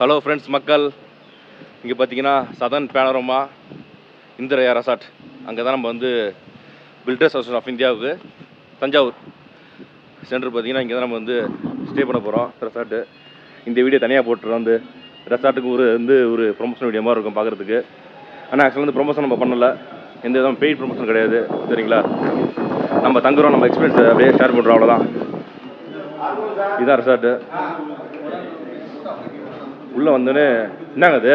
Hello friends மக்கள், இங்கே பார்த்தீங்கன்னா சதர்ன் பேனரோமா இந்திரயா ரெசார்ட். அங்கே தான் நம்ம வந்து பில்டர்ஸ் அசோசியேஷன் ஆஃப் இந்தியாவுக்கு தஞ்சாவூர் சென்டர் பார்த்தீங்கன்னா இங்கே தான் நம்ம வந்து ஸ்டே பண்ண போகிறோம் ரெசார்ட்டு. இந்த வீடியோ தனியாக போட்டுருவோம். வந்து ரெசார்ட்டுக்கு ஒரு ப்ரொமோஷன் வீடியோ மாதிரி இருக்கும் பார்க்குறதுக்கு. ஆனால் ஆக்சுவலாக வந்து ப்ரொமோஷன் நம்ம பண்ணலை, எந்த விதம் பெய்ட் ப்ரொமோஷன் கிடையாது, சரிங்களா? நம்ம தங்குறோம், நம்ம எக்ஸ்பீரியன்ஸ் அப்படியே ஷேர் பண்ணுறோம், அவ்வளோதான். இதுதான் ரெசார்ட்டு. உள்ளே வந்தோடனே என்னங்க அது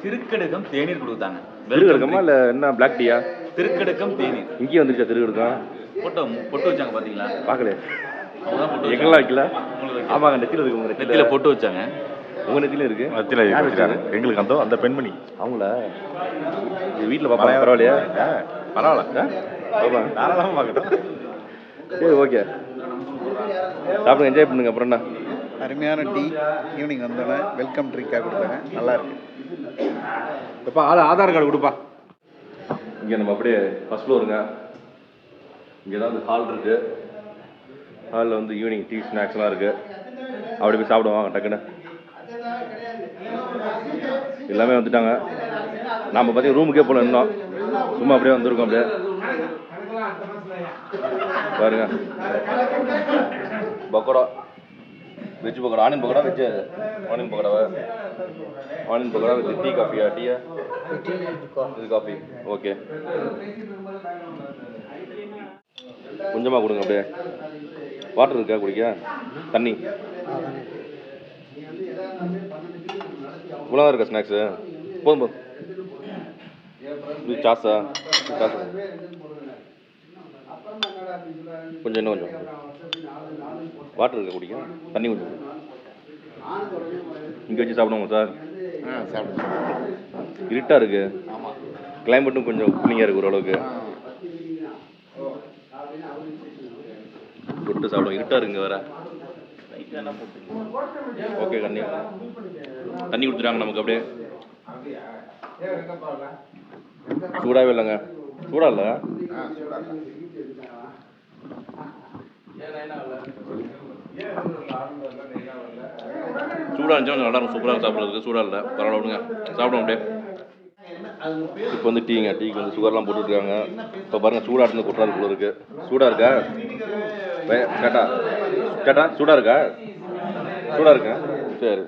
திருக்கடுக்கம் தேநீர் கொடுத்தாங்க. திருக்கடுக்கமா இல்லை என்ன பிளாக் டீயா? திருக்கடுக்கம் தேநீர் இங்கேயும் வந்துருச்சா திருக்கடுக்கம்? பொட்டு வச்சாங்க பார்த்தீங்களா? பார்க்கல, எங்கெல்லாம் வைக்கல. ஆமாங்க, நெத்தியில் இருக்கு. உங்கள் நெத்தியில் பொட்டு வச்சாங்க. உங்கள் நெத்தியிலும் இருக்கு. நெத்தியில் வச்சாங்க எங்களுக்கு அந்த பெண்மணி. அவங்கள வீட்டில் பார்ப்பாங்க. பரவாயில்லையா? பரவாயில்ல, தாராளமாக பார்க்கட்டும். சரி, ஓகே, சாப்பிடுங்க, என்ஜாய் பண்ணுங்க. அப்புறம் என்ன, அருமையான டீ ஈவினிங் வந்தோடனே வெல்கம் ட்ரிங்காக கொடுத்தாங்க, நல்லா இருக்கு. இப்போ ஆதார் கார்டு கொடுப்பா. இங்கே நம்ம அப்படியே ஃபர்ஸ்ட் ஃப்ளோருங்க. இங்கே தான் வந்து ஹால் இருக்குது. ஹாலில் வந்து ஈவினிங் டீ ஸ்நாக்ஸ்லாம் இருக்குது. அப்படி போய் சாப்பிடுவாங்க டக்குன்னு. எல்லாமே வந்துட்டாங்க. நாம் பார்த்தீங்கன்னா ரூமுக்கே போல இருந்தோம், சும்மா அப்படியே வந்திருக்கோம். அப்படியே பாருங்க, pakoda, veg pakoda, onion pakoda, veg onion பக்கோடாவா? ஆனியன் பக்கோடா வித் டீ காஃபியா? டீயா இது காஃபி? ஓகே, கொஞ்சமாக கொடுங்க. அப்படியே வாட்டர் இருக்கா குடிக்க? தண்ணி இவ்வளோ தான் இருக்கா? ஸ்நாக்ஸு போதும் போதும். இது சாஸா? சாஸ் கொஞ்சம், இன்னும் கொஞ்சம் வாட்டர் இருக்கா குடிக்க? தண்ணி கொஞ்சம் இங்கே வச்சு சாப்பிடுவோங்க சார். இருட்டாக இருக்குது, கிளைமேட்டும் கொஞ்சம் கூலிங்காக இருக்குது ஓரளவுக்கு. தொட்டு சாப்பிடுவோம், இருட்டாக இருக்குங்க வேறு. ஓகே, தண்ணி கொடுத்துட்டாங்க நமக்கு. அப்படியே சூடாகவே இல்லைங்க. சூடாக இல்லை, சூடாக இருந்துச்சு, நல்லா இருக்கும், சூப்பராக சாப்பிட்றதுக்கு. சூடாக இல்லை, பரவாயில்ல, விடுங்க, சாப்பிடுவோம். அப்படியே இப்போ வந்து டீங்க, டீக்கு வந்து சுகர்லாம் போட்டுருக்காங்க. இப்போ பாருங்கள், சூடாக இருந்து கொட்டுறாரு போல இருக்குது. சூடாக இருக்கா கேட்டா? கேட்டா சூடாக இருக்கா? சூடாக இருக்கா? சரி,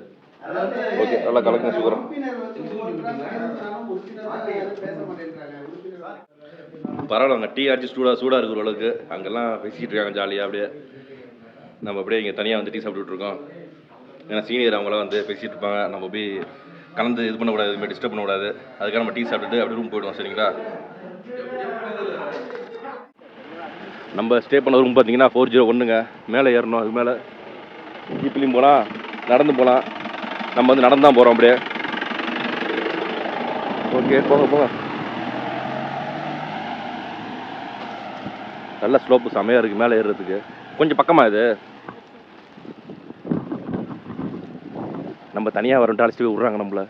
ஓகே, நல்லா கலக்குங்க சுகரம். பரவாயில்லங்க, டீ அடிச்சு சூடாக இருக்கிற அளவுக்கு. அங்கெல்லாம் பேசிக்கிட்டு இருக்காங்க ஜாலியாக. அப்படியே நம்ம அப்படியே இங்கே தனியாக வந்து டீ சாப்பிட்டுருக்கோம். ஏன்னா சீனியர் அவங்களாம் வந்து பேசிகிட்டு இருப்பாங்க, நம்ம போய் கலந்து இது பண்ணக்கூடாது, இதுமாதிரி டிஸ்டர்ப் பண்ணக்கூடாது. அதுக்காக நம்ம டீ சாப்பிட்டுட்டு அப்படியே ரூம் போய்டுவோம், சரிங்களா? நம்ம ஸ்டே பண்ண ரூம் பார்த்தீங்கன்னா 401ங்க. மேலே ஏறணும், அதுக்கு மேலே ஜீப்லேயும் போகலாம், நடந்து போகலாம். நம்ம வந்து நடந்து தான் போகிறோம். அப்படியே ஓகே, போங்க போங்க. நல்ல ஸ்லோப்பு செமையாக இருக்குது மேலே ஏறுறதுக்கு. கொஞ்சம் பக்கமாக இது. நம்ம தனியாக வரன்ட்டு அழைச்சிட்டு போய் விட்றாங்க நம்மளை.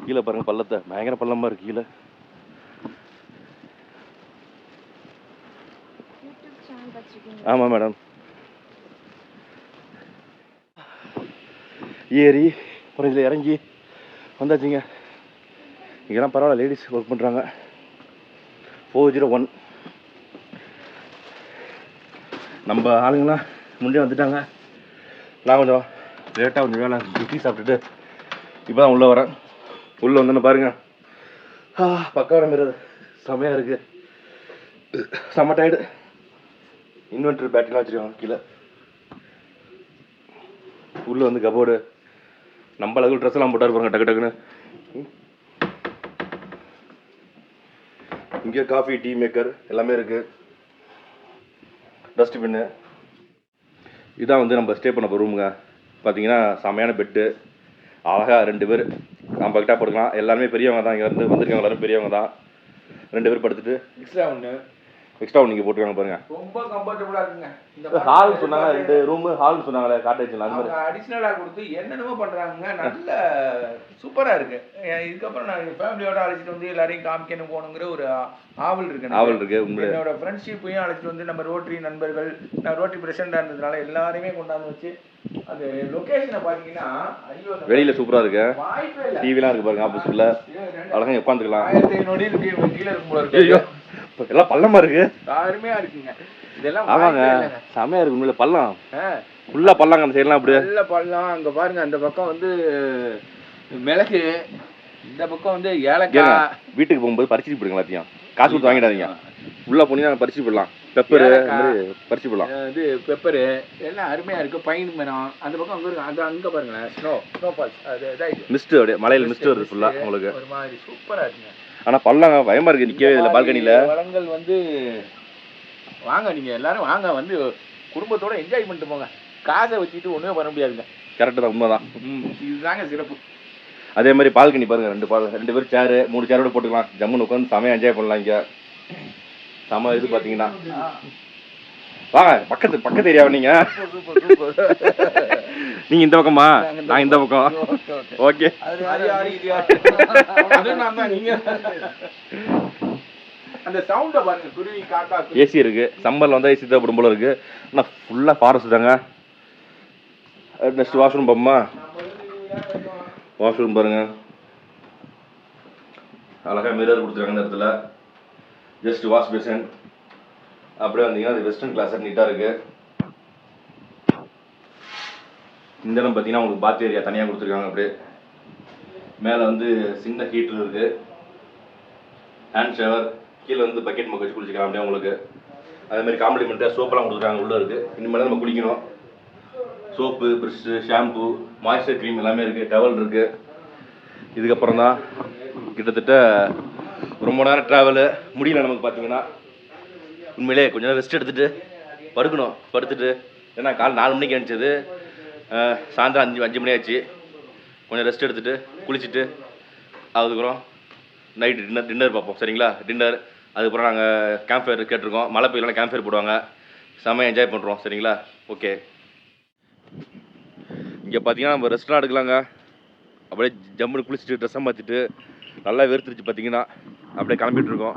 கீழே பாருங்கள் பள்ளத்தை, பயங்கர பள்ளமாக இருக்குது கீழே. ஆமாம் மேடம். ஏறி அப்புறம் இதில் இறங்கி வந்தாச்சுங்க. இங்கெல்லாம் பரவாயில்ல, லேடிஸ் ஒர்க் பண்ணுறாங்க. 401 நம்ம ஆளுங்களாம் முன்னே வந்துட்டாங்க. நான் கொஞ்சம் லேட்டாக கொஞ்சம் வேலை டீ சாப்பிட்டுட்டு இப்போ தான் உள்ளே வரேன். உள்ளே வந்தோன்னு பாருங்கள், பக்காவான மாரி செமையாக இருக்குது. செம்ம டயர்டு. இன்வெர்டர் பேட்டரிலாம் வச்சுருக்காங்க கீழே. உள்ளே வந்து கபோர்டு, நம்ம அளவுக்கு ட்ரெஸ் எல்லாம் போட்டாரு பாருங்க, டக்கு டக்குன்னு. இங்கே காஃபி, டீ மேக்கர் எல்லாமே இருக்குது. டஸ்ட்பின்னு. இதான் வந்து நம்ம ஸ்டே பண்ண போகிற ரூமுங்க. பார்த்தீங்கன்னா செமையான பெட்டு, அழகாக 2 பேர் கம்ஃபர்ட்டாக படுக்கலாம். எல்லாருமே பெரியவங்க தான், இங்கே வந்திருக்கவங்க எல்லாரும் பெரியவங்க தான். 2 பேர் படுத்துட்டு எக்ஸ்ட்ரா ஒன்று எக்ஸ்ட்ரா நீங்கள் போட்டுருக்காங்க பாருங்க. ரொம்ப கம்ஃபர்டபுளா இருக்குங்க. இந்த ஹால் சொன்னாங்க, 2 ரூம் ஹால் சொன்னாங்களே காட்டேஜ்ல அந்த மாதிரி அடிஷனலா கொடுத்து என்னென்னமோ பண்றாங்க. நல்ல சூப்பரா இருக்கு. இதுக்கப்புறம் நான் ஃபேமிலியோட அழைச்சிட்டு வந்து எல்லாரையும் காமிக்கணும் போகணுங்கிற ஒரு ஆவல் இருக்கு. என்னோட ஃப்ரெண்ட்ஷிப்பையும் அழைச்சிட்டு வந்து நம்ம ரோட்டரி நண்பர்கள், நான் ரோட்டரி பிரசிடண்டா இருந்ததுனால எல்லாரையுமே கொண்டாந்து வச்சு அந்த லொகேஷனை பாத்தீங்கன்னா வெளியில சூப்பரா இருக்கு. டிவிலாம் இருக்கு பாருங்க ஆப்போசிட்ல. அழகா உட்காந்துக்கலாம். 1500 அடி கீழே இருக்கும் போல இருக்கு. எல்லாம் பள்ளமா இருக்கு. அருமையா இருக்குங்க. இதெல்லாம் ஆமாங்க செமையா இருக்கு. உண்மையில பள்ளம் ஃபுல்லா பள்ளங்க. அந்த சைடுலாம் அப்படியே நல்ல பள்ளம். அங்க பாருங்க அந்த பக்கம் வந்து மிளகு, இந்த பக்கம் வந்து ஏலக்காய். வீட்டுக்கு போகும்போது பறிச்சுட்டு போயிடுங்க எல்லாத்தையும். காசு கொடுத்து வாங்கிடாதீங்க. உள்ள போனீங்கன்னா பறிச்சுட்டு போயிடலாம். பெப்பர் பறிச்சு போடலாம். இது பெப்பரு எல்லாம் அருமையா இருக்கு. பைன் மரம் அந்த பக்கம் அங்க இருக்கு. அந்த அங்க பாருங்களேன் ஸ்னோ ஃபால்ஸ். அது இதாயிடுச்சு. மிஸ்ட் அப்படியே மலையில மிஸ்ட் வருது ஃபுல்லா உங்களுக்கு. ஒரு மாதிரி சூப்பரா இருக்குங்க. ஆனா பள்ளங்க பயமா இருக்கு. நிக்கவே இல்லை பால்கனில. வளங்கள் வந்து வாங்க, நீங்க எல்லாரும் வாங்க, வந்து குடும்பத்தோட என்ஜாய் பண்ணிட்டு போங்க. காசை வச்சுட்டு ஒண்ணுமே பண்ண முடியாதுங்க. கரெக்ட் தான், உண்மைதான். இதுதாங்க சிறப்பு. அதே மாதிரி பால்கனி பாருங்க. 2 பேர் சேரு 3 சேரோட போட்டுக்கலாம். ஜம்முன்னு உட்காந்து செமையா என்ஜாய் பண்ணலாம். இங்க செம இது பாத்தீங்கன்னா வாங்க பக்கத்து ஏரியாவை நீங்க நீங்க இந்த பக்கமா, நான் இந்த பக்கம். ஓகே அந்த சவுண்ட பாருங்க. குருவி காக்கா. ஏசி இருக்கு. சம்மர்ல வந்தா ஏசி தேவைப்படும் போல இருக்கு. ஆனா ஃபுல்லா ஃபாரஸ்ட் தாங்க. நெக்ஸ்ட் வாஷ்ரூம் போமா. வாஷ்ரூம் பாருங்க. அழகா மிரர் கொடுத்துருக்காங்க இந்த இடத்துல. Just wash passion. அப்படியே வந்தீங்கன்னா அது வெஸ்டர்ன் கிளாஸ் நீட்டா இருக்கு. இந்த இடம் பார்த்தீங்கன்னா உங்களுக்கு பாத் ஏரியா தனியாக கொடுத்துருக்காங்க. அப்படியே மேலே வந்து சின்ன ஹீட்டர் இருக்கு. Hand shower. கீழே வந்து பக்கெட் மக்க வச்சு குளிச்சிக்கலாம் அப்படியே உங்களுக்கு. அதே மாதிரி காம்ப்ளிமெண்ட்டாக சோப்பெல்லாம் கொடுத்துருக்காங்க உள்ளே இருக்கு. இனிமேல் நம்ம குளிக்கணும். Soap, brush, shampoo, moisture cream எல்லாமே இருக்குது. டவல் இருக்குது. இதுக்கப்புறம் தான் கிட்டத்தட்ட ரொம்ப நேரம் ட்ராவலு முடியல நமக்கு. பார்த்தீங்கன்னா உண்மையிலே கொஞ்ச நேரம் ரெஸ்ட் எடுத்துகிட்டு படுக்கணும். படுத்துட்டு ஏன்னா காலை 4 மணிக்கு அனுப்பிச்சது, சாயந்தரம் 5 மணி ஆச்சு. கொஞ்சம் ரெஸ்ட் எடுத்துகிட்டு குளிச்சுட்டு அதுக்கப்புறம் நைட்டு டின்னர் பார்ப்போம். சரிங்களா? டின்னர். அதுக்கப்புறம் நாங்கள் கேம்ப் ஃபயர் கேட்டிருக்கோம். மழை பெய்யலாம் கேம்ப் ஃபயர் போடுவாங்க. செம்மையாக என்ஜாய் பண்ணுறோம். சரிங்களா? ஓகே. இங்கே பார்த்தீங்கன்னா நம்ம ரெஸ்ட்லாம் எடுக்கலாங்க. அப்படியே ஜம்முன்னு குளிச்சுட்டு ட்ரெஸ்ஸை மாற்றிட்டு நல்லா வெறுத்துருச்சு. பார்த்தீங்கன்னா அப்படியே கிளம்பிட்டு இருக்கோம்.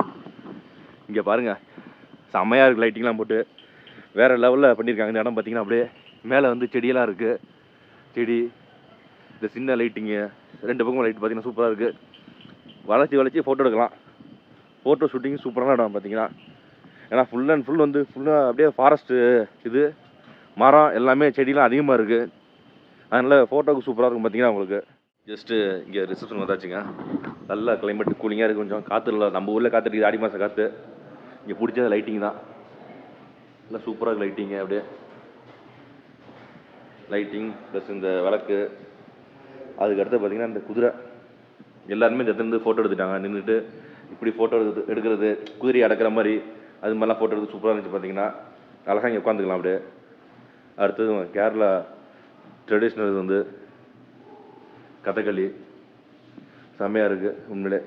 இங்கே பாருங்கள் செம்மையாக இருக்குது. லைட்டிங்லாம் போட்டு வேறு லெவலில் பண்ணியிருக்காங்க. இந்த இடம் பார்த்தீங்கன்னா அப்படியே மேலே வந்து செடியெல்லாம் இருக்குது. செடி, இந்த சின்ன லைட்டிங்கு, 2 பக்கமும் லைட் பார்த்தீங்கன்னா சூப்பராக இருக்குது. வளைச்சி ஃபோட்டோ எடுக்கலாம். ஃபோட்டோ ஷூட்டிங் சூப்பரான இடம் பார்த்தீங்கன்னா. ஏன்னா ஃபுல் அண்ட் ஃபுல் வந்து ஃபுல்லாக அப்படியே ஃபாரஸ்ட்டு, இது மரம் எல்லாமே செடியெலாம் அதிகமாக இருக்குது. அதனால் ஃபோட்டோவுக்கு சூப்பராக இருக்கும் பார்த்தீங்கன்னா உங்களுக்கு. ஜஸ்ட்டு இங்கே ரிசப்ஷன் வந்தாச்சுங்க. நல்லா கிளைமேட் கூலிங்காக இருக்குது. கொஞ்சம் காற்று இல்லை. நம்ம ஊரில் காற்று இருக்குது. ஆடி மாதம் காற்று. இங்கே பிடிச்சது லைட்டிங் தான். நல்லா சூப்பராக இருக்குது லைட்டிங்கு. அப்படியே லைட்டிங் ப்ளஸ் இந்த விளக்கு. அதுக்கடுத்து பார்த்திங்கன்னா இந்த குதிரை எல்லாருமே இந்த இடத்துல ஃபோட்டோ எடுத்துட்டாங்க. நின்றுட்டு இப்படி ஃபோட்டோ எடுக்கிறது, குதிரையை அடக்கிற மாதிரி அது மாதிரிலாம் ஃபோட்டோ எடுத்து சூப்பராக இருந்துச்சு. பார்த்தீங்கன்னா அழகாக இங்கே உட்காந்துக்கலாம். அப்படியே அடுத்தது கேரளா ட்ரெடிஷ்னல் இது வந்து கதகளி செம்மையாக இருக்குது உண்மையிலே.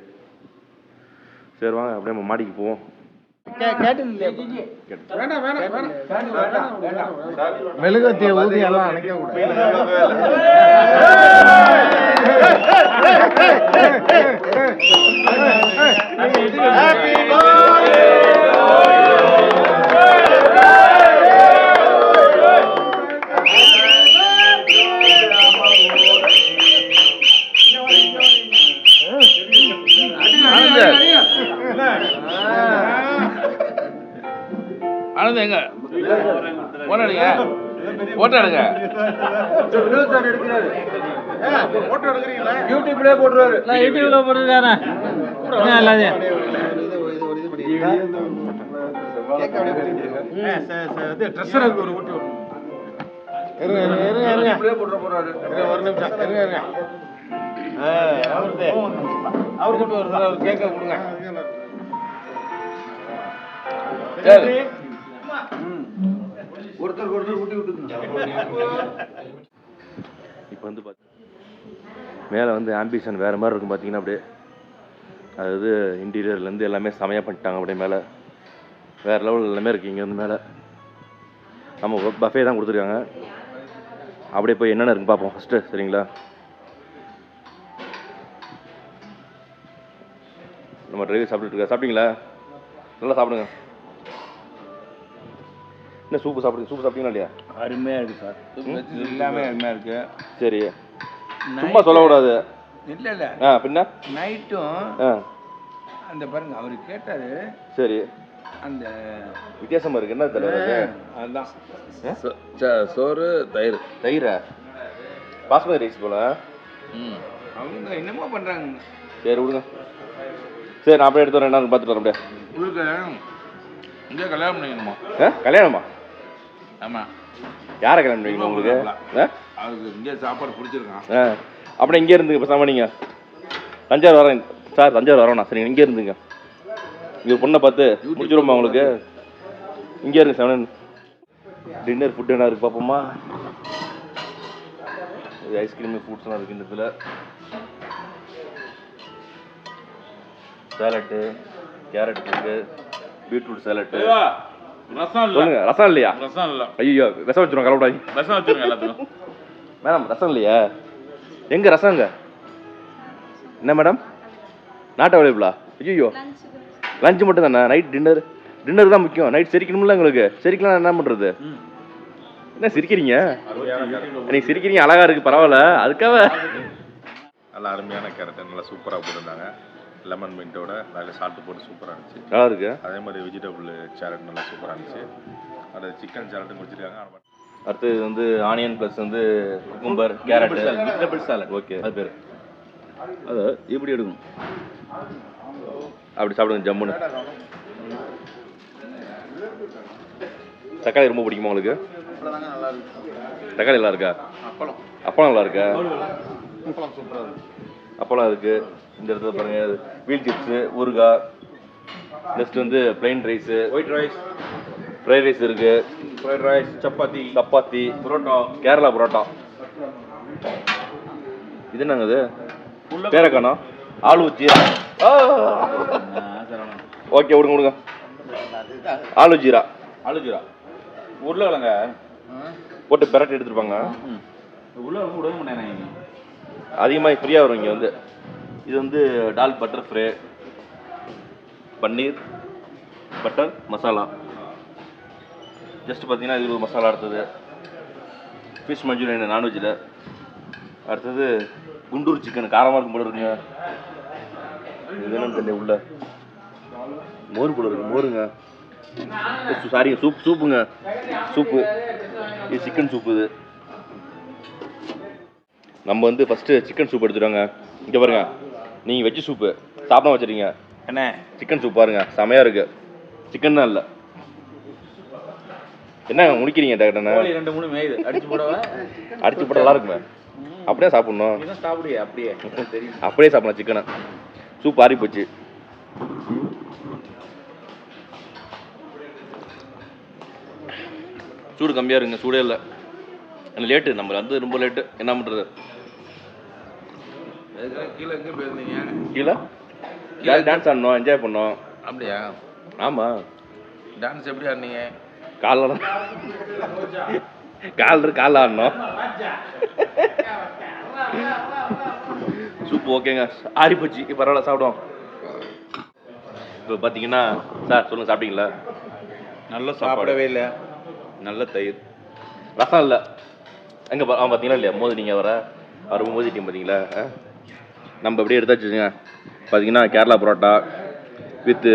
சரி வாங்க அப்படியே நம்ம மாடிக்கு போவோம். மெழுகுவத்தியை ஊதி எல்லாம் அணைக்க ஆனந்த் எங்க போட்டோ எடுங்க, போட்டோ எடுங்க. யூடியூப்ல போட்டுருவாரு. நான் யூடியூப்ல போட்டுருக்கானே எல்லாத்தையும். ஒரு ஊட்டி ஒரு நிமிஷம் இருங்க. அவரு கொண்டு வருது. அவர் கேட்க கொடுங்க. ஒருத்தர் ஊட்டி விட்டுருங்க. இப்போ வந்து மேலே வந்து ஆம்பிஷன் வேறு மாதிரி இருக்கும் பார்த்தீங்கன்னா. அப்படியே அதாவது இன்டீரியர்லேருந்து எல்லாமே செமையாக பண்ணிட்டாங்க. அப்படியே மேலே வேறு லெவல் எல்லாமே இருக்குது இங்கே வந்து மேலே. நம்ம பஃபே தான் கொடுத்துருக்காங்க. அப்படியே போய் என்னென்ன இருக்குன்னு பார்ப்போம் ஃபஸ்ட்டு. சரிங்களா? நம்ம டிரைவர் சாப்பிட்டுருக்கா. சாப்பிட்டீங்களா? நல்லா சாப்பிடுங்க. என்ன சூப்பு சாப்பிடுங்க? சூப்பு சாப்பிட்டீங்களா இல்லையா? அருமையாக இருக்குது சார். எல்லாமே அருமையாக இருக்குது. சரி, சும்மா சொல்லக்கூடாது. இல்லை இல்லை பின்ன நைட்டும் அந்த பாருங்க அவர் கேட்டார். சரி, அந்த வித்தியாசமாக இருக்குது. என்ன தெரியல. அதுதான் சோறு தயிர். தயிரா? பாஸ்மதி ரைஸ் போல. அவங்க என்னமோ பண்ணுறாங்க. சரி விடுங்க. சரி, நான் அப்படியே எடுத்து வரேன். என்ன பார்த்துட்டு வரேன் அப்படியே. உங்களுக்கு இங்கே கல்யாணம் பண்ணிக்கணுமா? கல்யாணமா? ஆமாம். யாரை கல்யாணம் பண்ணிக்கணும் உங்களுக்கு? அதுக்கு இங்கே சாப்பாடு பிடிச்சிருக்கான். அப்படியே இங்கே இருந்துங்க. இப்போ சாமானிங்க தஞ்சாவூர் வரேன் சார். தஞ்சாவூர் வரோண்ணா. சரிங்க, இங்கே இருந்துங்க. இங்கே ஒரு பொண்ணை பார்த்து முடிச்சிடுமா உங்களுக்கு? இங்கே இருங்க. 7 டின்னர் ஃபுட் என்ன இருக்குது பார்ப்போமா? இது ஐஸ்கிரீமு ஃப்ரூட்ஸ்லாம் இருக்குது இந்த இதில். சேலட்டு, கேரட் இருக்குது, பீட்ரூட் சேலட்டு. ரசம் இல்லை. சொல்லுங்க. ரசம் இல்லையா? ரசம் இல்லை. ஐயோ, விஷம் வச்சுருவோம். கலப்படாது. ரசம் வச்சுருங்க எல்லாத்துக்கும். மேடம் ரசம் இல்லையா? எங்கே ரசங்க? என்ன மேடம், நாட் அவைலபிளா? ஐயோ, லஞ்சு மட்டும் தானே? நைட் டின்னர் தான் முக்கியம். நைட் சிரிக்கணும்ல உங்களுக்கு. சிரிக்கலாம் என்ன பண்ணுறது? என்ன சிரிக்கிறீங்க? நீங்கள் சிரிக்கிறீங்க, அழகாக இருக்குது, பரவாயில்ல. அதுக்காக நல்லா அருமையான கேரட் நல்லா சூப்பராக போட்டிருந்தாங்க. லெமன் மின்ட்டோட அதில் சால்ட்டு போட்டு சூப்பராக இருந்துச்சு. நல்லா இருக்கு. அதே மாதிரி வெஜிடபிள் சேலட் நல்லா சூப்பராக இருந்துச்சு. அது சிக்கன் சேலட்டும் குடிச்சிருக்காங்க. அடுத்து வந்து ஆனியன் ப்ளஸ் வந்து cucumber, carrot, vegetable salad. Okay, அது பேர். அது இப்படி எடுக்கணும். அப்படி சாப்பிடுங்க ஜம்முன்னு. தக்காளி ரொம்ப பிடிக்குமா உங்களுக்கு? தக்காளி நல்லா இருக்கா? அப்பளம் நல்லா இருக்கா? அப்பளம் இருக்கு. இந்த இடத்துல பாருங்க, வீல் சிப்ஸு, ஊறுகாய். நெக்ஸ்ட் வந்து plain rice, white rice, fried rice இருக்கு, ஃப்ரைட் ரைஸ், சப்பாத்தி, புரோட்டா, கேரளா புரோட்டா. இது என்னங்க இது? பேரக்கானா? ஆலு ஜீரா. ஓகே, விடுங்க. ஆலு ஜீரா உருளைக்கிழங்க போட்டு பெரட்டி எடுத்துருப்பாங்க. உள்ள விடவே மாட்டேன். அதிகமாக ஃப்ரீயாக வரும் இங்கே வந்து. இது வந்து டால் பட்டர் ஃப்ரை, பன்னீர் பட்டர் மசாலா. ஜஸ்ட் பார்த்தீங்கன்னா இது ஒரு மசாலா. அடுத்தது ஃபிஷ் மஞ்சூரியன் நான்வெஜ்ஜில். அடுத்தது குண்டூர் சிக்கன், காரமாக இருக்கும் போல இருக்குங்க. இது என்னன்னு தெரியல. உள்ள மோர் போல இருக்கு. மோருங்க, சாரிங்க, சூப்புங்க. சூப்பு. இது சிக்கன் சூப்பு. இது நம்ம வந்து ஃபஸ்ட்டு சிக்கன் சூப் எடுத்துட்டாங்க. இங்கே பாருங்க, நீங்கள் வெஜ்ஜு சூப்பு சாப்பிட வச்சுருக்கீங்க. என்ன சிக்கன் சூப் பாருங்க, செமையாக இருக்கு. சிக்கன் தான் இல்லை. என்ன முடிக்கிறீங்க டேரக்டா? 2-3 மேயுது அடிச்சு போடவா? அடிச்சு போட நல்லா இருக்குமே. அப்படியே சாப்பிடணும். சாப்பிடுங்க அப்படியே தெரியும். அப்படியே சாப்பிடலாம் சிக்கனை. சூப் ஆறி போச்சு. சூடு கம்மியாக இருங்க. சூடே இல்லை. எனக்கு லேட்டு, நம்ம வந்து ரொம்ப லேட்டு. என்ன பண்ணுறது? கீழே எங்கே போயிருந்தீங்க? கீழே டான்ஸ் ஆடணும், என்ஜாய் பண்ணோம். அப்படியா? ஆமாம். டான்ஸ் எப்படி ஆடினீங்க? காலில் ஆடணும். சூப்பு ஓகேங்க, ஆறி போச்சு. பரவாயில்ல, சாப்பிடுவோம். இப்போ பார்த்தீங்கன்னா சார் சொல்லுங்கள், சாப்பிட்டீங்களா? நல்ல சாப்பிடவே இல்லை. நல்ல தயிர். ரசம் இல்லை. எங்கே பார்த்தீங்களா இல்லையா? மோதினீங்க அவர் மோதிட்டீங்க பார்த்தீங்களா? நம்ம அப்படியே எடுத்தாச்சுங்க. பார்த்தீங்கன்னா கேரளா புரோட்டா வித்து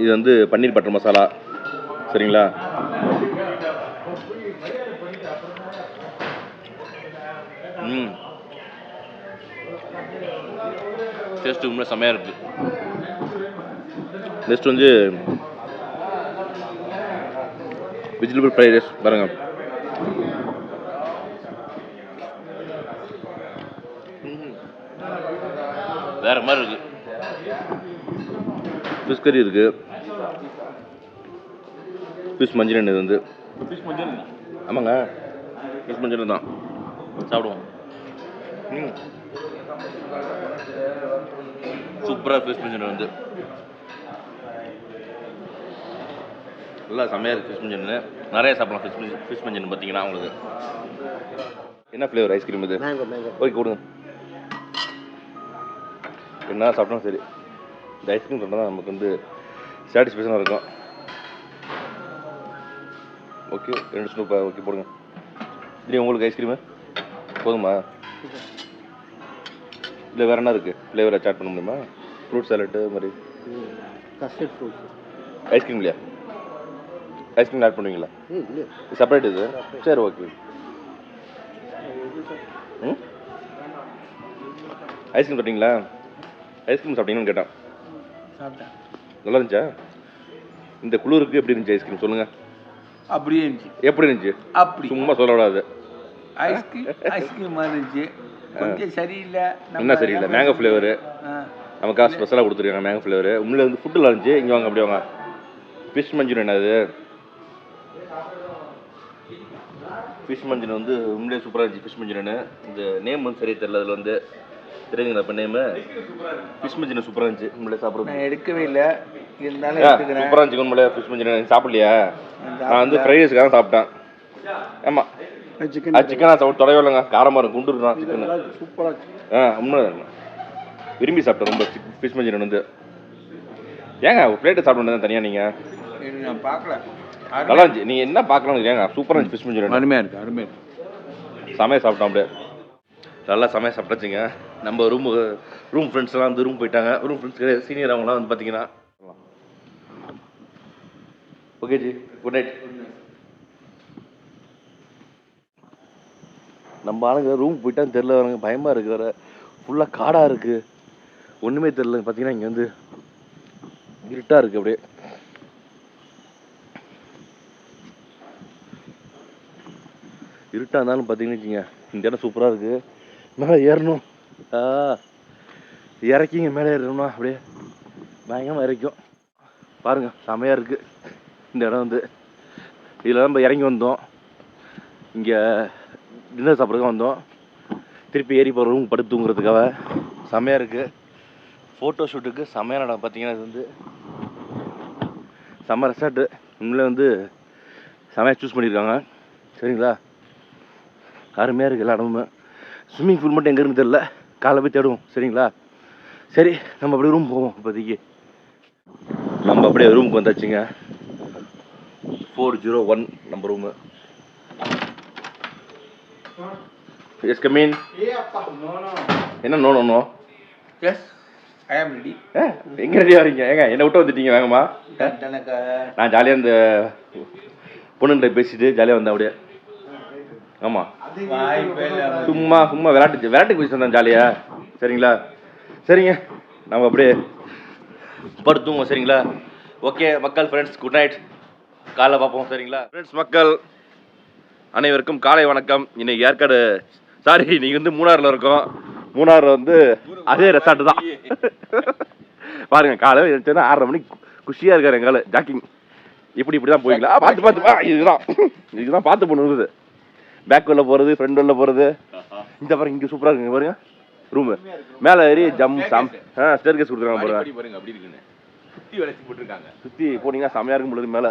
இது வந்து பன்னீர் பட்டர் மசாலா. சரிங்களா? டேஸ்ட்டு ரொம்ப செம்மையாக இருக்குது. நெக்ஸ்ட் வந்து வெஜிடபிள் ஃப்ரைட் ரைஸ் பாருங்க. வேற மாதிரி இருக்கு. ஃபிஷ் கறி இருக்கு, ஃபிஷ் மஞ்சூரியன். இது வந்து ஃபிஷ் மஞ்சள். ஆமாங்க, ஃபிஷ் மஞ்சூரியன் தான். சாப்பிடுவோம். சூப்பராக ஃபிஷ் மஞ்சூரியன் வந்து நல்லா செம்மையாக இருக்குது ஃபிஷ் மஞ்சள். நிறைய சாப்பிடலாம் ஃபிஷ் மஞ்சள் பார்த்தீங்கன்னா உங்களுக்கு. என்ன ஃப்ளேவர் ஐஸ்கிரீம் இது? ஓகே கொடுங்க. என்ன சாப்பிட்டாலும் சரி இந்த ஐஸ்கிரீம் சாப்பிட்டா தான் நமக்கு வந்து சாட்டிஸ்ஃபேக்ஷனாக இருக்கும். ஓகே 2 ஸ்னூப் ஓகே போடுங்க. இல்லை உங்களுக்கு ஐஸ்கிரீமு போதுமா? இல்லை வேறு என்ன இருக்குது ஃப்ளேவரை சாட் பண்ண முடியுமா? ஃப்ரூட் சாலட்டு மாதிரி கஸ்டர்ட் ஃப்ரூட் ஐஸ்கிரீம் இல்லையா? ஐஸ்கிரீம் ஆட் பண்ணுவீங்களா? செப்பரேட் இது சரி ஓகே. ம் ஐஸ்கிரீம் சாப்பிட்டீங்களா? ஐஸ்கிரீம் சாப்பிட்டீங்கன்னு கேட்டான். சாப்பிட்டேன். நல்லா இருந்துச்சா? இந்த குளிருக்கு எப்படி இருந்துச்சு ஐஸ்கிரீம் சொல்லுங்கள். அப்படியே இருந்துச்சு. எப்படி இருந்துச்சு? அப்படி சும்மா சொல்லக்கூடாது. ஐஸ்கிரீம் மாதிரி இருந்துச்சு. கொஞ்சம் சரியில்லை. என்ன சரியில்லை? மேங்கோ ஃப்ளேவரு நமக்காக ஸ்பெஷலாக கொடுத்துருக்காங்க. மேங்கோ ஃப்ளேவரு உண்மையில வந்து ஃபுட்டில் இருந்துச்சு. இங்கே வாங்க அப்படி வாங்க. ஃபிஷ் மஞ்சள் என்னது? ஃபிஷ் மஞ்சள் வந்து உண்மையிலே சூப்பராக இருந்துச்சு. ஃபிஷ் மஞ்சள்னு இந்த நேம் வந்து சரியாக தெரியல. அதில் வந்து தெரியுங்களா இப்போ நேமு? ஃபிஷ் மஞ்சள் சூப்பராக இருந்துச்சு. உண்மையிலே சாப்பிட்றது நான் எடுக்கவே இல்லை. இருந்தாலும் சூப்பராக இருந்துச்சு. உண்மையிலே ஃபிஷ் மஞ்சள் சாப்பிடலையா? நான் வந்து ஃப்ரைட் ரைஸ்க்காக சாப்பிட்டேன். ஆமாம் சிக்கனாக சாப்பிட்டு தொலைவே இல்லைங்க. காரமாக இருக்கும். குண்டு இருக்கும் சிக்கன். சூப்பராக உண்மை விரும்பி சாப்பிட்டேன் ரொம்ப ஃபிஷ் மஞ்சள் வந்து. ஏங்க ஒரு பிளேட்டு சாப்பிட தனியாக நீங்கள்? நான் பார்க்கல. நல்லா இருந்துச்சு. நீங்கள் என்ன பார்க்கலாம்னு ஏங்க சூப்பராக இருந்துச்சு ஃபிஷ் மஞ்சள். அருமையாக இருக்குது. சமையல் சாப்பிட்டோம் அப்படியே. நல்லா சமையல் சாப்பிட்டாச்சுங்க. நம்ம ரூம் ஃப்ரெண்ட்ஸ்லாம் வந்து ரூம் போயிட்டாங்க. ரூம் ஃப்ரெண்ட்ஸ் சீனியர் அவங்களாம் வந்து பார்த்தீங்கன்னா ஓகே ஜி குட் நைட். நம்ம ஆளுங்க ரூம் போயிட்டான்னு தெரில. வரங்க பயமாக இருக்குது. வேறு ஃபுல்லாக காடாக இருக்குது. ஒன்றுமே தெரில. பார்த்தீங்கன்னா இங்கே வந்து இருட்டாக இருக்குது. அப்படியே இருட்டாக இருந்தாலும் பார்த்தீங்கன்னு வச்சுங்க இந்த இடம் சூப்பராக இருக்குது. மேலே ஏறணும். இறக்கிங்க மேலே ஏறணும்னா அப்படியே பயங்கரமாக இறக்கும். பாருங்கள் செமையாக இருக்குது இந்த இடம் வந்து. இதில் நம்ம இறங்கி வந்தோம். இங்கே டின்னர் சாப்பிட்றதுக்காக வந்தோம். திருப்பி ஏறி போகிற ரூம் படுத்து தூங்குறதுக்காக செமையாக இருக்குது. ஃபோட்டோ ஷூட்டுக்கு செமையான இடம். பார்த்தீங்கன்னா இது வந்து செம்ம ரெசார்ட்டு. உண்மையிலே வந்து செமையாக சூஸ் பண்ணியிருக்காங்க. சரிங்களா? அருமையாக இருக்குது எல்லா இடமுமே. ஸ்விம்மிங் பூல் மட்டும் எங்கே இருக்குன்னு தெரில. காலைல போய் தேடுவோம். சரிங்களா? சரி நம்ம அப்படியே ரூம் போவோம். இப்போதைக்கு நம்ம அப்படியே ரூமுக்கு வந்தாச்சுங்க. 401 நம்ம ரூமு. Yes come in. என்ன no no no? Yes I am ready. எங்கே ரெடியாக வரீங்க? ஏங்க என்னை விட்டு வந்துட்டீங்க வேகமா. நான் ஜாலியாக இந்த பொண்ணுகிட்ட பேசிட்டு ஜாலியாக வந்தேன் அப்படியே. ஆமாம் சும்மா விளையாட்டுக்கு பேசிட்டு வந்தேன் ஜாலியாக. சரிங்களா? சரிங்க நம்ம அப்படியே படுத்துவோம். சரிங்களா? ஓகே மக்கள் ஃப்ரெண்ட்ஸ் குட் நைட். காலைல பார்ப்போம். சரிங்களா ஃப்ரெண்ட்ஸ் மக்கள் அனைவருக்கும் காலை வணக்கம். இன்னைக்கு ஏற்காடு சாரி நீங்கள் வந்து மூணாறில் இருக்கோம். மூணாறில் வந்து அதே ரெசார்ட்டு தான். பாருங்கள் காலையில் எழுந்துச்சுன்னா 6:30 மணிக்கு குஷியாக இருக்கார் எங்கால ஜாக்கிங். இப்படி தான் போய்ங்களா? பார்த்து இதுதான் பார்த்து பண்ணுறது. பேக் வெளில போகிறது, ஃப்ரெண்ட் வெளில போகிறது. இந்த பாருங்க இங்கே சூப்பராக இருக்குங்க. பாருங்க ரூமு மேலே ஏறி ஸ்டேர் கேஸ் கொடுத்துருக்காங்க பாருங்க. அப்படி இருக்குன்னு சுற்றி வளைச்சி போட்டுருக்காங்க. சுற்றி போனீங்கன்னா செமையாக இருக்கும் பொழுது மேலே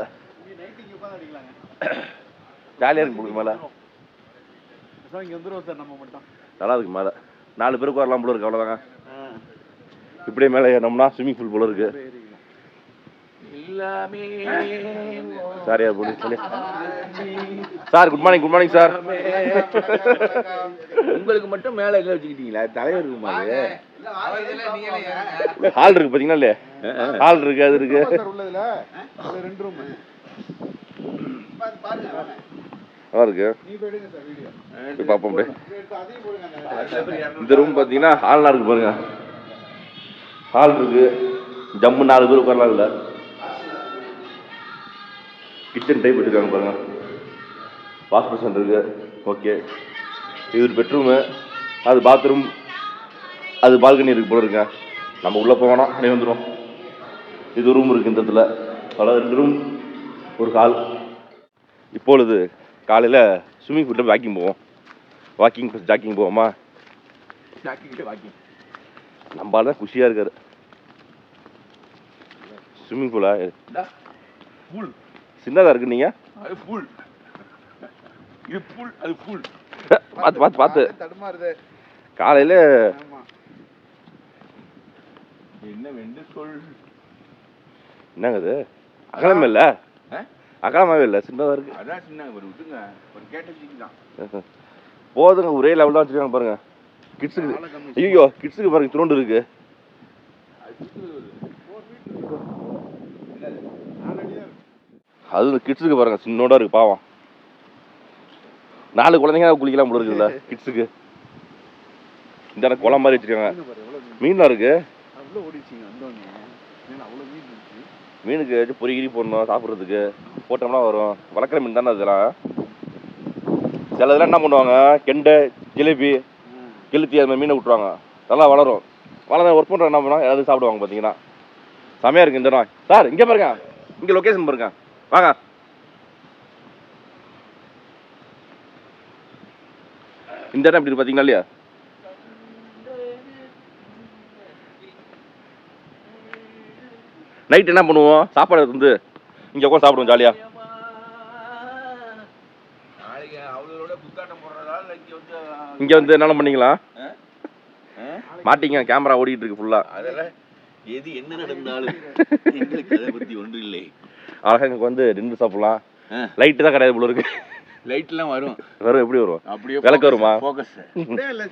ஜாலியாக இருக்கும் பொழுது மேலே நல்லா இருக்கு. மேலே 4 பேருக்கு வரலாம் போல இருக்கு. அவ்வளோதாங்க. இப்படியே மேலே ஏறினோம்னா ஸ்விம்மிங் பூல் போல இருக்கு. சாரியா police sir good morning sir. உங்களுக்கு மட்டும் மேலே எங்கே வச்சுக்கிட்டீங்களா? தலைவர் ரூம் அது ஹால் இருக்கு பார்த்தீங்கன்னா இல்லையா? ஹால் இருக்கு அது இருக்கு. நல்லா இருக்கு. பார்ப்போம். இந்த ரூம் பார்த்தீங்கன்னா ஹால்லாம் இருக்கு பாருங்க. ஹால் இருக்கு. ஜம்மு 4 பேர் உட்காரலாம். இல்லை கிச்சன் டைப் எடுத்துருக்காங்க பாருங்க. வாஷ் பேஷன் இருக்கு. ஓகே இது ஒரு பெட்ரூமு. அது பாத்ரூம். அது பால்கனி இருக்கு போல இருக்க. நம்ம உள்ளே போவோம்னா அப்படியே வந்துடும். இது ரூம் இருக்குது இந்த இடத்துல. அதாவது 2 ரூம் ஒரு ஹால். இப்பொழுது காலையில் ஸ்விம்மிங் பூலில் வாக்கிங் போவோம். வாக்கிங் ப்ளஸ் ஜாக்கிங் போவோமா? வாக்கிங் நம்மளால தான் குஷியாக இருக்காரு. ஸ்விம்மிங் பூலா பூல் சின்னதாக இருக்கு நீங்கள் அது ஃபுல், இது ஃபுல், அது ஃபுல். பார்த்து பார்த்து பார்த்து தடுமாறுது. காலையில் ஆமா. என்ன வெண்டு சொல். என்னங்க அது அகலமே இல்லை, அகலமாகவே இல்லை, சின்னதாக இருக்குது. அதான் சின்ன ஒரு விட்டுங்க, ஒரு கேட்டசிக்கு தான். போதுங்க, ஒரே லெவல் தான் வச்சுருக்காங்க பாருங்க. கிட்ஸுக்கு ஐயோ கிட்ஸுக்கு பாருங்க துரோண்டு இருக்கு. அது கிட்ஸுக்கு பாருங்க சின்னோட இருக்கு பாவம். 4 குழந்தைங்க குளிக்கலாம் போல இருக்குல்ல கிட்ஸுக்கு. இந்த குளம் மாதிரி வச்சிருக்காங்க. மீன்லாம் இருக்கு. மீனுக்கு பொறிகிரி போடணும் சாப்பிட்றதுக்கு, போட்டோம்னா வரும். வளர்க்குற மீன் தானே அதெல்லாம். சில இதெல்லாம் என்ன பண்ணுவாங்க, கெண்டை ஜிலேபி கெளுத்தி அது மாதிரி மீனை விட்டுருவாங்க, நல்லா வளரும். வளர ஒர்க் பண்ணுற என்ன பண்ணுவாங்க, ஏதாவது சாப்பிடுவாங்க. பார்த்தீங்கன்னா செமையாக இருக்குது இந்த இடம். சார் இங்கே பாருங்க, இங்கே லொக்கேஷன் பாருங்க, வாங்க. இந்த இடம் இப்படி பார்த்தீங்களா இல்லையா? நைட் என்ன பண்ணுவோம், சாப்பாடு வந்து இங்கே உட்காந்து சாப்பிடுவோம் ஜாலியாக. நாளைக்கு அவளோட புத்தாட்டம் போடுறதால இங்கே வந்து என்ன பண்ணீங்களா மாட்டிங்க, கேமரா ஓடிட்டு இருக்கு ஃபுல்லாக. அதெல்லாம் எது என்ன நடந்தாலும் எங்களுக்கு அதை பற்றி ஒன்றும் இல்லை. அழகாக இங்கே வந்து டின்னர் சாப்பிடலாம். லைட்டு தான் கிடையாது போல இருக்கு. லைட்லாம் வரும். வரும், எப்படி வரும்? அப்படியே விளக்கு வருமா? ஃபோக்கஸ் மேல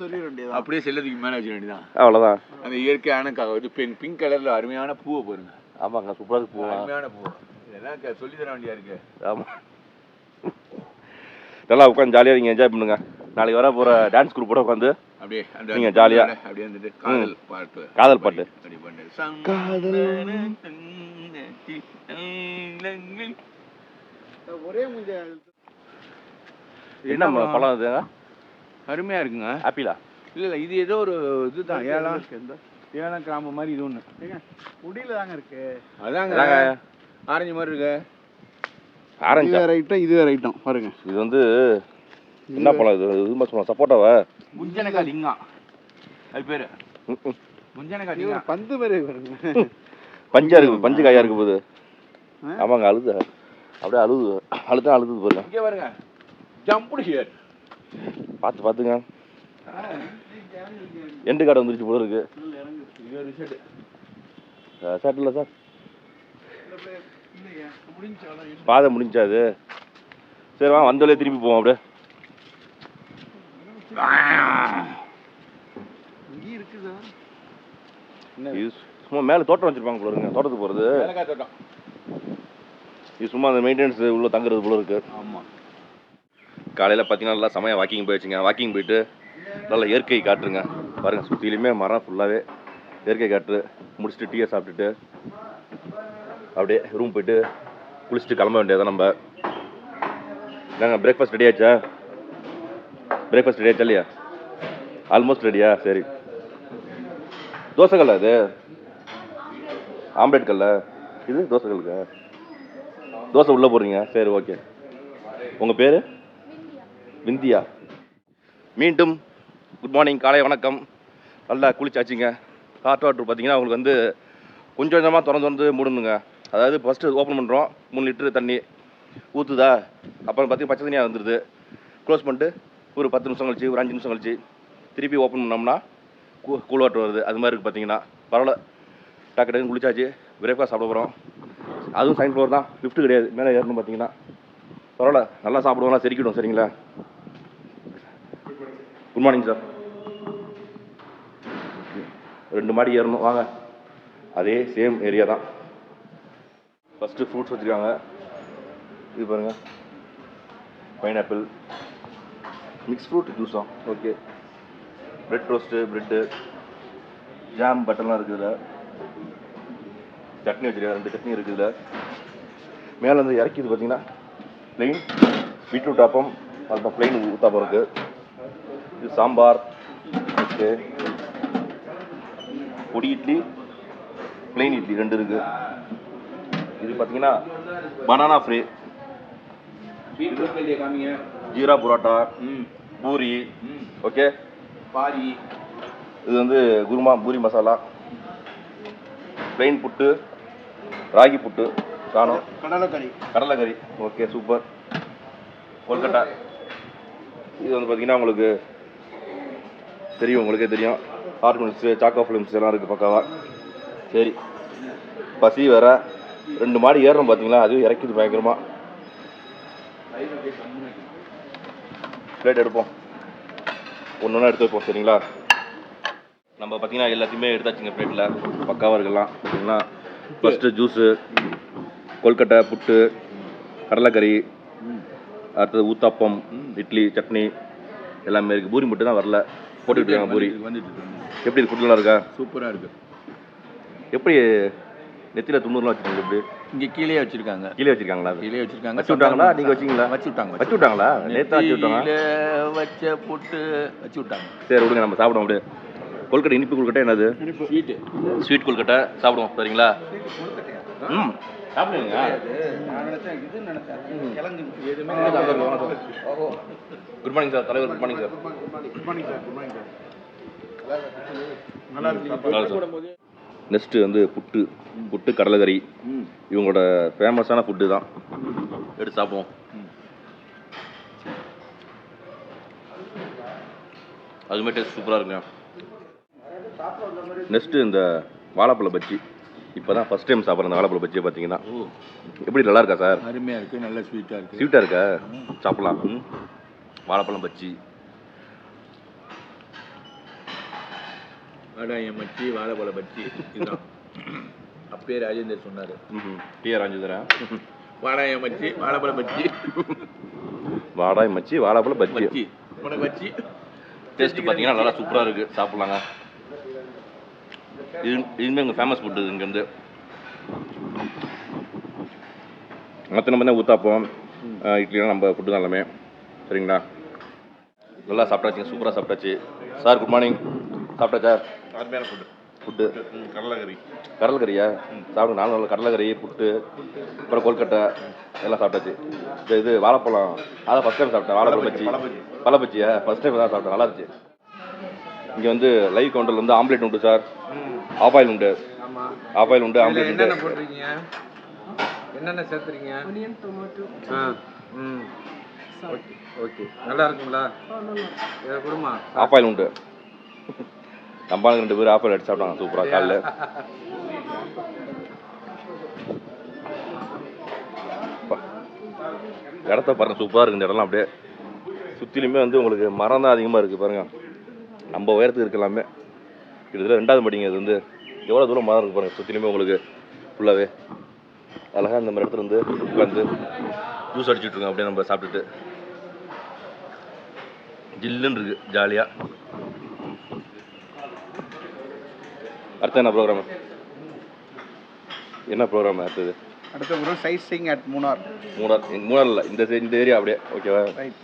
சொல்லிட வேண்டியது. அப்படியே செல்லதுக்கு மேலே வச்சிட வேண்டியதான். அவ்வளோதான். அந்த இயற்கையான இது பிங்க் கலர்ல அருமையான பூவை பாருங்க. ஆமாங்க, சூப்பராக போகலாம். அருமையான பூ. இதெல்லாம் சொல்லி தர வேண்டியா இருக்கு. ஆமாம், நல்லா உட்காந்து ஜாலியாக நீங்கள் என்ஜாய் பண்ணுங்க. நாளைக்கு வர போகிற டான்ஸ் குரூப் கூட உட்காந்து அப்படியே நீங்க ஜாலியா அப்படியே வந்துட்டு காதல் பாட்டு அப்படி பண்ணு. ஒரே முஞ்ச என்ன பழம் இது? அருமையா இருக்குங்க. ஆப்பிளா? இல்ல இது ஏதோ ஒரு இதுதான், ஏலம் கிராம்பு மாதிரி இது ஒண்ணு குடியில தாங்க இருக்கு. அதாங்க ஆரஞ்சு மாதிரி இருக்கு. ஆரஞ்சு ரைட்டும் இது ரைட்டும் பாருங்க. இது வந்து என்ன பழம் இது? இது மாதிரி சொல்லலாம், சப்போட்டாவா? முஞ்சனக்கா லிங்கா அது பேரு. முஞ்சனக்கா லிங்கா பந்து மாதிரி பாருங்க. பஞ்சா இருக்கு, பஞ்சு காயா இருக்கு போது. ஆமாங்க, அழுது அப்படியே அழுது பாருங்க. இங்கே பாருங்க, ஜம்புடு ஹியர். பார்த்து பார்த்துங்க, எண்டு காடை வந்துருச்சு போல இருக்கு. சார் இல்லை சார், பாதை முடிஞ்சா அது? சரி வாங்க, வந்தோலே திருப்பி போவோம். அப்படியே இது சும்மா மேலே தோட்டம் வச்சிருப்பாங்க போல இருக்குங்க, தோட்டத்துக்கு போகிறது. தோட்டம் இது சும்மா அந்த மெயின்டெனன்ஸ் உள்ள தங்குறது போல இருக்கு. ஆமாம். காலையில் பார்த்தீங்கன்னா நல்லா செமையாக வாக்கிங் போயிடுச்சுங்க. வாக்கிங் போயிட்டு நல்லா இயற்கை காட்டுருங்க பாருங்கள். சுற்றிலுமே மரம் ஃபுல்லாகவே இயற்கை காற்று. முடிச்சுட்டு டீயை சாப்பிட்டுட்டு அப்படியே ரூம் போயிட்டு குளிச்சுட்டு கிளம்ப வேண்டியதான் நம்ம. நாங்கள் பிரேக்ஃபாஸ்ட் ரெடி ஆச்சா? பிரேக்ஃபாஸ்ட் ரெடி ஆச்சா இல்லையா? ஆல்மோஸ்ட் ரெடியா? சரி. தோசை கல்ல அது? ஆம்லேட் கல்ல இது? தோசை கல்லுக்கா? தோசை உள்ளே போடுறீங்க? சரி, ஓகே. உங்கள் பேர்? விந்தியா. மீண்டும் குட் மார்னிங், காலை வணக்கம். நல்லா குளிச்சாச்சுங்க. ஹாட் வாட்டர் பார்த்தீங்கன்னா உங்களுக்கு வந்து கொஞ்சம் கொஞ்சமாக திறந்து மூடணுங்க. அதாவது ஃபஸ்ட்டு ஓப்பன் பண்ணுறோம், 3 லிட்டரு தண்ணி ஊற்றுதா, அப்புறம் பார்த்தீங்கன்னா பச்சை தண்ணியாக வந்துடுது. க்ளோஸ் பண்ணிட்டு ஒரு 10 நிமிஷம் கழிச்சு, ஒரு 5 நிமிஷம் கழிச்சு திருப்பி ஓப்பன் பண்ணோம்னா கூல் வாட்டர் வருது. அது மாதிரி இருக்குது பார்த்தீங்கன்னா. பரவாயில்ல, டக்கு டக்குன்னு குளிச்சாச்சு. பிரேக்ஃபாஸ்ட் சாப்பிட போகிறோம். அதுவும் செகண்ட் ஃப்ளோர் தான், லிஃப்ட்டு கிடையாது, மேலே ஏறணும் பார்த்தீங்கன்னா. பரவாயில்ல, நல்லா சாப்பிடுவோம்லாம், செரிக்கிடும். சரிங்களா? Good morning sir. 2 மாடி ஏறணும், வாங்க. அதே சேம் ஏரியா தான். ஃபஸ்ட்டு ஃப்ரூட்ஸ் வச்சுருக்காங்க. இது பாருங்கள், பைனாப்பிள், மிக்ஸ் ஃப்ரூட் ஜூஸா, okay. Bread roast, bread, jam, பட்டர்லாம் இருக்குதுல. சட்னி வச்சுருக்காங்க, 2 சட்னி இருக்குதுல. மேலே வந்து இறக்கிது பார்த்தீங்கன்னா ப்ளெயின் பீட்ரூட் ஆப்பம், அப்புறம் ப்ளெயின் ஊத்தாப்பம் இருக்குது. இது சாம்பார், ஓகே. பொடி இட்லி, ப்ளெயின் இட்லி 2 இருக்குது. இது பார்த்தீங்கன்னா banana fry, jeera parotta, puri, okay. பாரி, இது வந்து குருமா பூரி மசாலா, ப்ளெயின் புட்டு, ராகி புட்டு, காணும் கடலைக்கறி. கடலைக்கறி. Okay, super. கொல்கட்டா. இது வந்து பார்த்தீங்கன்னா உங்களுக்கு தெரியும், உங்களுக்கே தெரியும். ஹாட் மில்ஸு, சாக்கோ ஃபிலிம்ஸ் எல்லாம் இருக்குது பக்காவா. சரி, பசி வேற. 2 மாடி ஏறுறோம் பார்த்தீங்களா, அதுவும் இறக்கிது பயங்கரமாக. பிளேட் எடுப்போம், ஒன்று ஒன்றா எடுத்து வைப்போம். சரிங்களா? நம்ம பார்த்தீங்கன்னா எல்லாத்தையுமே எடுத்தாச்சுங்க பிளேட்டில். பக்காவாக இருக்கலாம். பார்த்தீங்கன்னா ஃபஸ்ட்டு ஜூஸு, கொல்கட்டை, புட்டு, கடலைக்கறி, அடுத்தது ஊத்தாப்பம், இட்லி, சட்னி எல்லாமே இருக்குது. பூரி மட்டும் தான் வரல, போட்டுக்கிட்டு இருக்காங்க பூரி. எப்படி ஃபுட் நல்லா இருக்கா? சூப்பராக இருக்குது. எப்படி நெத்தியில் துண்ணூறுலாம் வச்சுருக்காங்க? எப்படி இங்கே கீழே வச்சுருக்காங்க. கீழே வச்சுருக்காங்களா? கீழே வச்சுருக்காங்க. வச்சு விட்டாங்களா? நீங்கள் வச்சிங்களா? வச்சு விட்டாங்க. வச்சு விட்டாங்களா? நேற்று வச்சு விட்டாங்க. வச்ச புட்டு வச்சு விட்டாங்க. சரி விடுங்க, நம்ம சாப்பிடுவோம். அப்படியே கொல்கட்டை, இனிப்பு கொல்கட்டை. என்னது? ஸ்வீட்டு. ஸ்வீட் கொல்கட்டை சாப்பிடுவோம். சரிங்களா? ம், சாப்பிடுங்க. நான் நினைச்சேன் இது நினைச்சேன் கிழங்கு. Good morning sir. தலைவர் good morning sir. Good morning sir. Good morning sir. நல்லா இருக்கு. நெக்ஸ்ட்டு வந்து புட்டு கடலைக்கறி. இவங்களோட ஃபேமஸான ஃபுட்டு தான். எடுத்து சாப்பிடுவோம். அதுமே டேஸ்ட் சூப்பராக இருக்குங்க. நெக்ஸ்ட்டு இந்த வாழைப்பழ பஜ்ஜி. இப்போ தான் ஃபஸ்ட் டைம் சாப்பிட்ற இந்த வாழைப்பழ பஜ்ஜியை பார்த்தீங்கன்னா எப்படி நல்லா இருக்கா சார்? அருமையாக இருக்குது, நல்ல ஸ்வீட்டாக இருக்குது. ஸ்வீட்டாக இருக்கா? சாப்பிட்லாம். வாழைப்பழம் பஜ்ஜி. வடாயம் பஜ்ஜி, வாழைப்பழ பஜ்ஜி இதுதான். அப்பயே ராஜேந்தர் சொன்னார். டிஆர் ராஜேந்திரன். வாடாயம் பஜ்ஜி, வாழைப்பழ பஜ்ஜி. வாடாய் மச்சி, வாழைப்பழ பஜ்ஜி. பஜ்ஜி உனக்கு பஜ்ஜி டேஸ்ட்டு பார்த்தீங்கன்னா நல்லா சூப்பராக இருக்குது. சாப்பிட்லாங்க. இதுவுமே எங்கள் ஃபேமஸ் ஃபுட்டு இங்கேருந்து. மற்ற நம்ம தான் ஊத்தாப்பம், இட்லிலாம் நம்ம ஃபுட்டு தான் எல்லாமே. சரிங்களா? நல்லா சாப்பிட்டாச்சுங்க, சூப்பராக சாப்பிட்டாச்சு. Sir good morning. சாப்பிட்டாச்சா? அருமையான ஃபுட்டு. கடலைக்கறி. கடலைக்கறியா? சாப்பிடுங்க. 4 நாள் கடலைக்கறி, புட்டு, அப்புறம் கொல்கட்டை எல்லாம் சாப்பிட்டாச்சு. இது வாழைப்பழம், அதான் ஃபஸ்ட் டைம் சாப்பிட்டேன். வாழைப்பழம் பஜ்ஜி, பழ பஜ்ஜியா? ஃபஸ்ட் டைம் தான் சாப்பிட்டேன், நல்லா இருந்துச்சு. இங்கே வந்து லைவ் கவுண்டரில் வந்து ஆம்லேட் உண்டு சார், ஆஃப் ஆயில் உண்டு. ஆஃப் ஆயில் உண்டு, ஆம்லேட் உண்டு. என்னென்ன போடுறீங்க? என்னென்ன சேர்த்துறீங்க? Onion, tomato. ஓகே, நல்லா இருக்குங்களா? இதை கொடுமா. ஆஃப் ஆயில் உண்டு. நம்மளுக்கு 2 பேர் ஆஃப் ஆயில் எடுத்து சாப்பிட்டாங்க சூப்பராக காலைல. இடத்த பாருங்க, சூப்பராக இருக்குது இந்த இடம்லாம். அப்படியே சுற்றிலுமே வந்து உங்களுக்கு மரம் தான் அதிகமாக இருக்குது பாருங்கள். நம்ம உயரத்துக்கு இருக்கலாமே. கிட்டத்தட்ட 2வது மாடிங்க. இது வந்து எவ்வளோ தூரம் மரம் இருக்குது பாருங்கள் சுற்றிலுமே உங்களுக்கு ஃபுல்லாகவே. அழகாக இந்த மாதிரி இடத்துல வந்து உட்காந்து ஜூஸ் அடிச்சுட்ருக்கோம். அப்படியே நம்ம சாப்பிட்டுட்டு ஜில்லுன்னு இருக்குது ஜாலியாக. அடுத்த என்ன ப்ரோக்ராம்? என்ன ப்ரோக்ராம் அடுத்தது? அடுத்த ஒரு sightseeing at Munnar. Munnar இல்லை, இந்த ஏரியா அப்படியே. ஓகேவா? ரைட்.